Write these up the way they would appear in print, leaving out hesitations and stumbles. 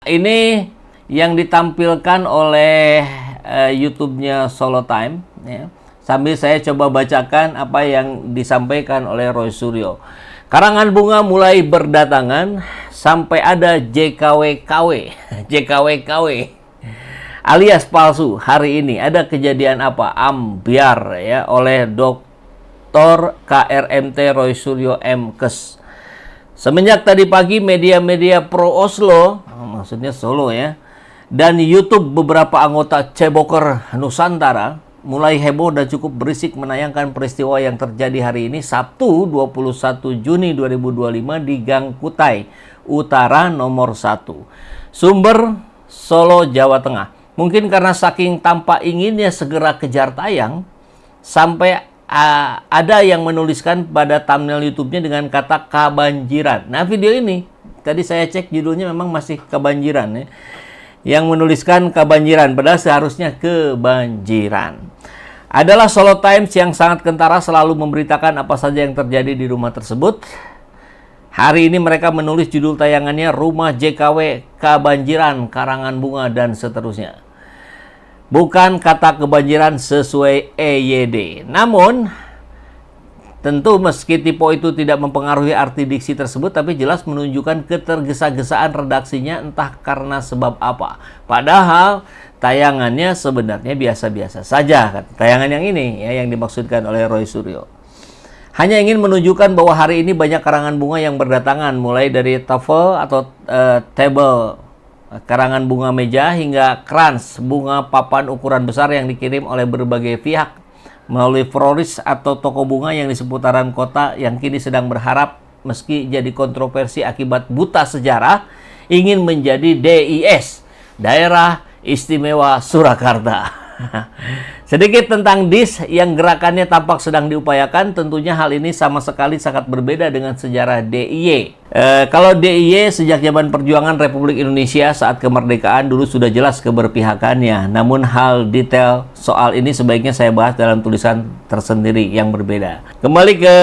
Ini yang ditampilkan oleh YouTube-nya Solo Time, ya. Sambil saya coba bacakan apa yang disampaikan oleh Roy Suryo. Karangan bunga mulai berdatangan sampai ada JKWKW, JKWKW alias palsu. Hari ini ada kejadian apa? Ambiar ya oleh Dr. KRMT Roy Suryo MKes. Semenjak tadi pagi media-media pro Oslo, maksudnya Solo ya, dan YouTube beberapa anggota Ceboker Nusantara mulai heboh dan cukup berisik menayangkan peristiwa yang terjadi hari ini Sabtu 21 Juni 2025 di Gang Kutai Utara nomor 1. Sumber Solo, Jawa Tengah. Mungkin karena saking tampak inginnya segera kejar tayang, sampai ada yang menuliskan pada thumbnail YouTube-nya dengan kata kebanjiran. Nah, video ini tadi saya cek judulnya memang masih kebanjiran ya. Yang menuliskan kebanjiran padahal seharusnya kebanjiran. Adalah Solo Times yang sangat kentara selalu memberitakan apa saja yang terjadi di rumah tersebut. Hari ini mereka menulis judul tayangannya Rumah JKW Kebanjiran, Karangan Bunga dan seterusnya. Bukan kata kebanjiran sesuai EYD. Namun, tentu meski typo itu tidak mempengaruhi arti diksi tersebut, tapi jelas menunjukkan ketergesa-gesaan redaksinya entah karena sebab apa. Padahal tayangannya sebenarnya biasa-biasa saja. Tayangan yang ini ya yang dimaksudkan oleh Roy Suryo. Hanya ingin menunjukkan bahwa hari ini banyak karangan bunga yang berdatangan, mulai dari tafel atau table, karangan bunga meja, hingga krans, bunga papan ukuran besar yang dikirim oleh berbagai pihak melalui florist atau toko bunga yang di seputaran kota yang kini sedang berharap meski jadi kontroversi akibat buta sejarah ingin menjadi DIS, Daerah Istimewa Surakarta. Sedikit tentang DIS yang gerakannya tampak sedang diupayakan. Tentunya hal ini sama sekali sangat berbeda dengan sejarah DIY. Kalau DIY sejak zaman perjuangan Republik Indonesia saat kemerdekaan dulu sudah jelas keberpihakannya. Namun hal detail soal ini sebaiknya saya bahas dalam tulisan tersendiri yang berbeda. Kembali ke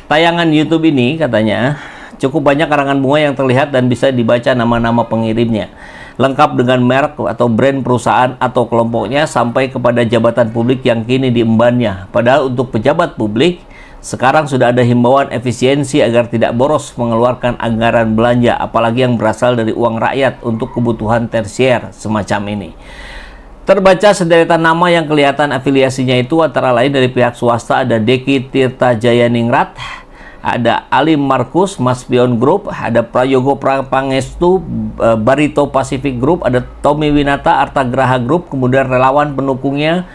tayangan YouTube ini, katanya cukup banyak karangan bunga yang terlihat dan bisa dibaca nama-nama pengirimnya, lengkap dengan merek atau brand perusahaan atau kelompoknya sampai kepada jabatan publik yang kini diembannya. Padahal untuk pejabat publik sekarang sudah ada himbauan efisiensi agar tidak boros mengeluarkan anggaran belanja, apalagi yang berasal dari uang rakyat untuk kebutuhan tersier semacam ini. Terbaca sederetan nama yang kelihatan afiliasinya itu antara lain dari pihak swasta ada Deki Tirta Jayaningrat, ada Ali Markus, Maspion Group, ada Prayogo Pangestu, Barito Pacific Group, ada Tommy Winata, Artagraha Group, kemudian relawan pendukungnya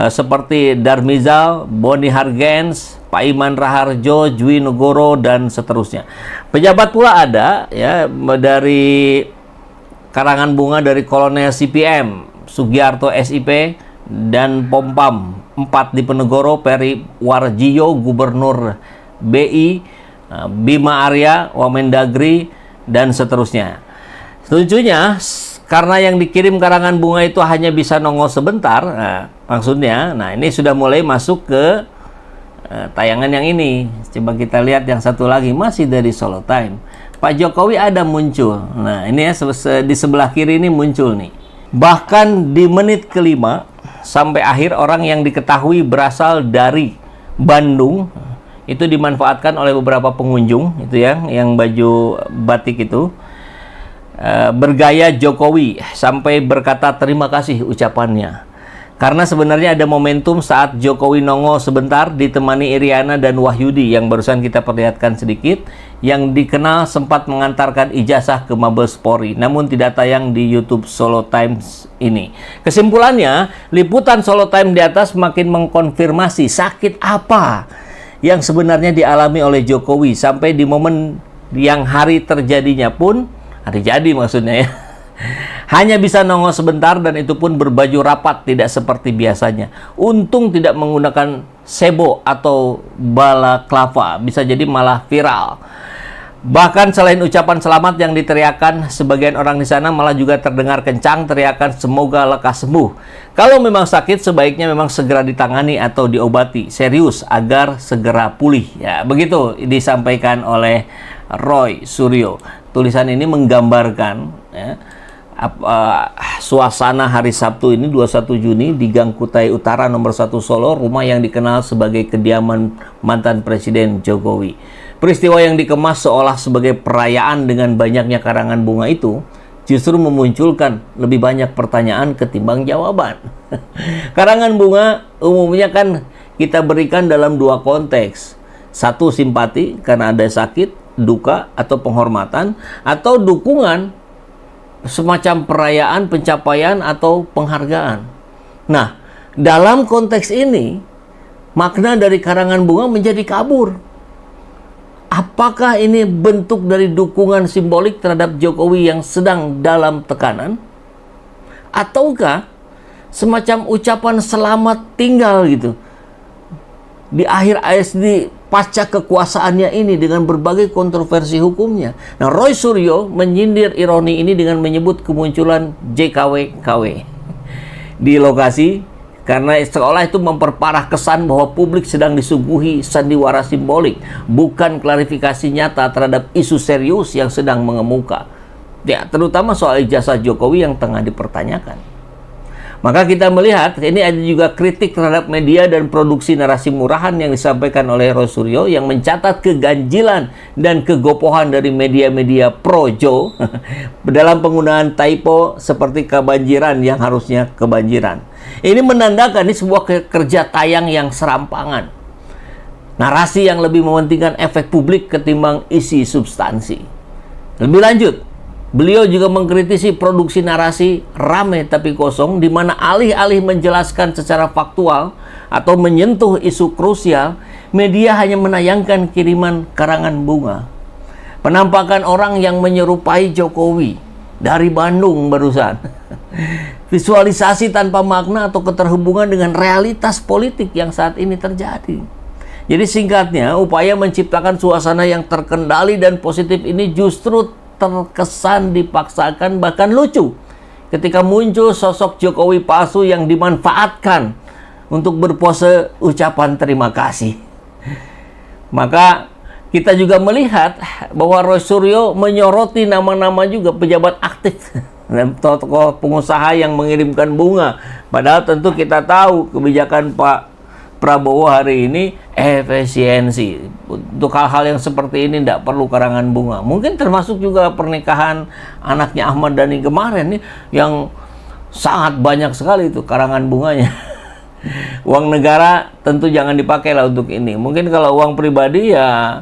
seperti Darmizal, Boni Hargens, Pak Iman Raharjo, Jui Negoro, dan seterusnya. Pejabat pula ada ya dari karangan bunga dari Kolonel CPM, Sugiarto SIP, dan Pompam 4 di Penegoro, Peri Warjiyo, Gubernur BI, Bima Arya, Wamendagri, dan seterusnya. Tentunya karena yang dikirim karangan bunga itu hanya bisa nongol sebentar, maksudnya, ini sudah mulai masuk ke tayangan yang ini. Coba kita lihat yang satu lagi, masih dari Solo Time. Pak Jokowi ada muncul. Nah, ini ya di sebelah kiri ini muncul nih. Bahkan di menit kelima sampai akhir orang yang diketahui berasal dari Bandung itu dimanfaatkan oleh beberapa pengunjung itu ya, yang baju batik itu bergaya Jokowi sampai berkata terima kasih ucapannya. Karena sebenarnya ada momentum saat Jokowi nongol sebentar ditemani Iriana dan Wahyudi yang barusan kita perlihatkan sedikit, yang dikenal sempat mengantarkan ijazah ke Mabes Polri, namun tidak tayang di YouTube Solo Times ini. Kesimpulannya, liputan Solo Times di atas makin mengkonfirmasi sakit apa yang sebenarnya dialami oleh Jokowi sampai di momen yang hari terjadinya pun, hari jadi maksudnya ya, hanya bisa nongol sebentar dan itu pun berbaju rapat tidak seperti biasanya. Untung tidak menggunakan sebo atau balaklava, bisa jadi malah viral. Bahkan selain ucapan selamat yang diteriakan sebagian orang di sana, malah juga terdengar kencang teriakan semoga lekas sembuh. Kalau memang sakit sebaiknya memang segera ditangani atau diobati serius agar segera pulih. Ya, begitu disampaikan oleh Roy Suryo. Tulisan ini menggambarkan ya, suasana hari Sabtu ini 21 Juni di Gang Kutai Utara nomor 1 Solo, rumah yang dikenal sebagai kediaman mantan Presiden Jokowi. Peristiwa yang dikemas seolah sebagai perayaan dengan banyaknya karangan bunga itu justru memunculkan lebih banyak pertanyaan ketimbang jawaban. Karangan bunga umumnya kan kita berikan dalam dua konteks. Satu, simpati karena ada sakit, duka, atau penghormatan, atau dukungan semacam perayaan, pencapaian, atau penghargaan. Nah, dalam konteks ini, makna dari karangan bunga menjadi kabur. Apakah ini bentuk dari dukungan simbolik terhadap Jokowi yang sedang dalam tekanan? Ataukah semacam ucapan selamat tinggal gitu di akhir ASD pasca kekuasaannya ini dengan berbagai kontroversi hukumnya? Nah, Roy Suryo menyindir ironi ini dengan menyebut kemunculan JKW-KW di lokasi karena seolah itu memperparah kesan bahwa publik sedang disuguhi sandiwara simbolik, bukan klarifikasi nyata terhadap isu serius yang sedang mengemuka. Ya, terutama soal ijazah Jokowi yang tengah dipertanyakan. Maka kita melihat ini ada juga kritik terhadap media dan produksi narasi murahan yang disampaikan oleh Roy Suryo yang mencatat keganjilan dan kegopohan dari media-media projo dalam penggunaan typo seperti kebanjiran yang harusnya kebanjiran. Ini menandakan ini sebuah kerja tayang yang serampangan. Narasi yang lebih mementingkan efek publik ketimbang isi substansi. Lebih lanjut, beliau juga mengkritisi produksi narasi rame tapi kosong, di mana alih-alih menjelaskan secara faktual atau menyentuh isu krusial, media hanya menayangkan kiriman karangan bunga. Penampakan orang yang menyerupai Jokowi dari Bandung barusan. Visualisasi tanpa makna atau keterhubungan dengan realitas politik yang saat ini terjadi. Jadi singkatnya, upaya menciptakan suasana yang terkendali dan positif ini justru terkesan dipaksakan, bahkan lucu ketika muncul sosok Jokowi palsu yang dimanfaatkan untuk berpose ucapan terima kasih. Maka kita juga melihat bahwa Roy Suryo menyoroti nama-nama juga pejabat aktif dan tokoh pengusaha yang mengirimkan bunga. Padahal tentu kita tahu kebijakan Pak Prabowo hari ini efisiensi. Untuk hal-hal yang seperti ini tidak perlu karangan bunga. Mungkin termasuk juga pernikahan anaknya Ahmad Dhani kemarin nih, yang sangat banyak sekali itu karangan bunganya. Uang negara tentu jangan dipakai lah untuk ini. Mungkin kalau uang pribadi ya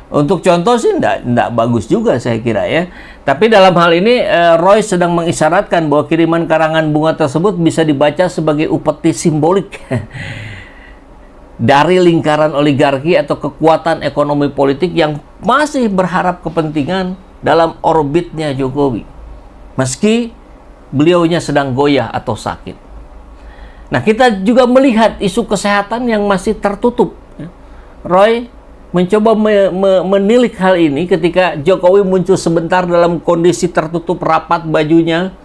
untuk contoh sih enggak bagus juga saya kira ya. Tapi dalam hal ini Roy sedang mengisyaratkan bahwa kiriman karangan bunga tersebut bisa dibaca sebagai upeti simbolik dari lingkaran oligarki atau kekuatan ekonomi politik yang masih berharap kepentingan dalam orbitnya Jokowi, meski beliaunya sedang goyah atau sakit. Nah, kita juga melihat isu kesehatan yang masih tertutup. Roy mencoba menilik hal ini ketika Jokowi muncul sebentar dalam kondisi tertutup rapat bajunya,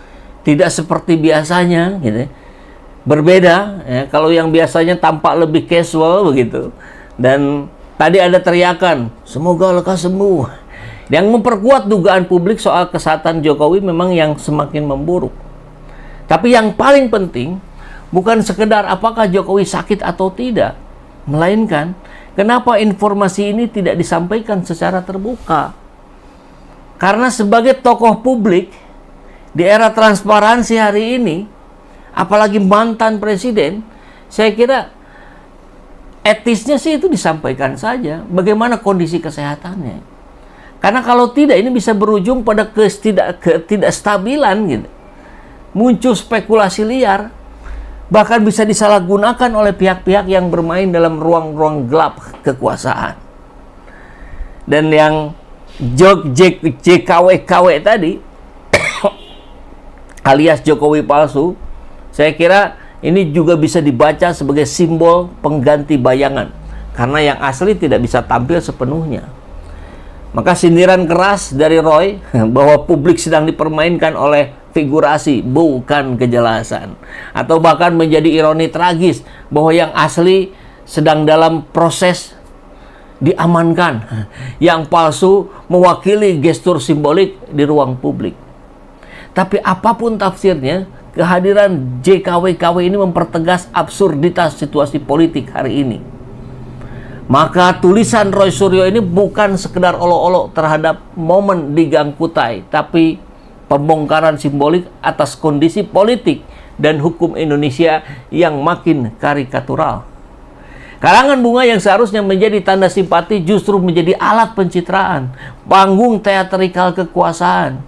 tidak seperti biasanya gitu. Berbeda ya, kalau yang biasanya tampak lebih casual begitu. Dan tadi ada teriakan, semoga lekas sembuh, yang memperkuat dugaan publik soal kesehatan Jokowi memang yang semakin memburuk. Tapi yang paling penting bukan sekedar apakah Jokowi sakit atau tidak, melainkan kenapa informasi ini tidak disampaikan secara terbuka. Karena sebagai tokoh publik di era transparansi hari ini, apalagi mantan presiden, saya kira etisnya sih itu disampaikan saja bagaimana kondisi kesehatannya. Karena kalau tidak, ini bisa berujung pada ketidakstabilan gitu. Muncul spekulasi liar, bahkan bisa disalahgunakan oleh pihak-pihak yang bermain dalam ruang-ruang gelap kekuasaan. Dan yang JKW-KW tadi alias Jokowi palsu, saya kira ini juga bisa dibaca sebagai simbol pengganti bayangan, karena yang asli tidak bisa tampil sepenuhnya. Maka sindiran keras dari Roy bahwa publik sedang dipermainkan oleh figurasi, bukan kejelasan. Atau bahkan menjadi ironi tragis bahwa yang asli sedang dalam proses diamankan, yang palsu mewakili gestur simbolik di ruang publik. Tapi apapun tafsirnya, kehadiran JKW-KW ini mempertegas absurditas situasi politik hari ini. Maka tulisan Roy Suryo ini bukan sekedar olok-olok terhadap momen di Gang Kutai, tapi pembongkaran simbolik atas kondisi politik dan hukum Indonesia yang makin karikatural. Karangan bunga yang seharusnya menjadi tanda simpati justru menjadi alat pencitraan, panggung teatrikal kekuasaan,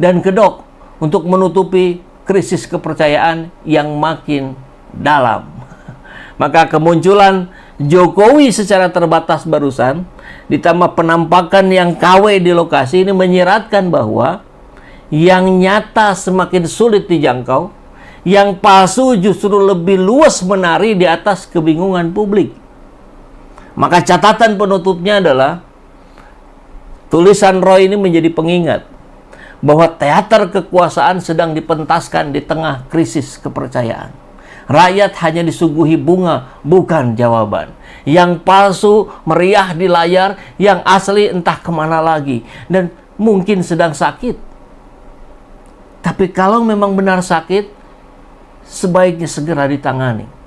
dan kedok untuk menutupi krisis kepercayaan yang makin dalam. Maka kemunculan Jokowi secara terbatas barusan, ditambah penampakan yang KW di lokasi ini menyiratkan bahwa yang nyata semakin sulit dijangkau, yang palsu justru lebih luas menari di atas kebingungan publik. Maka catatan penutupnya adalah tulisan Roy ini menjadi pengingat bahwa teater kekuasaan sedang dipentaskan di tengah krisis kepercayaan. Rakyat hanya disuguhi bunga, bukan jawaban. Yang palsu meriah di layar, yang asli entah kemana lagi. Dan mungkin sedang sakit. Tapi kalau memang benar sakit, sebaiknya segera ditangani.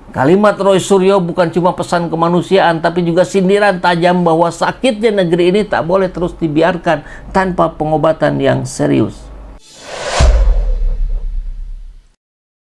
Kalimat Roy Suryo bukan cuma pesan kemanusiaan, tapi juga sindiran tajam bahwa sakitnya negeri ini tak boleh terus dibiarkan tanpa pengobatan yang serius.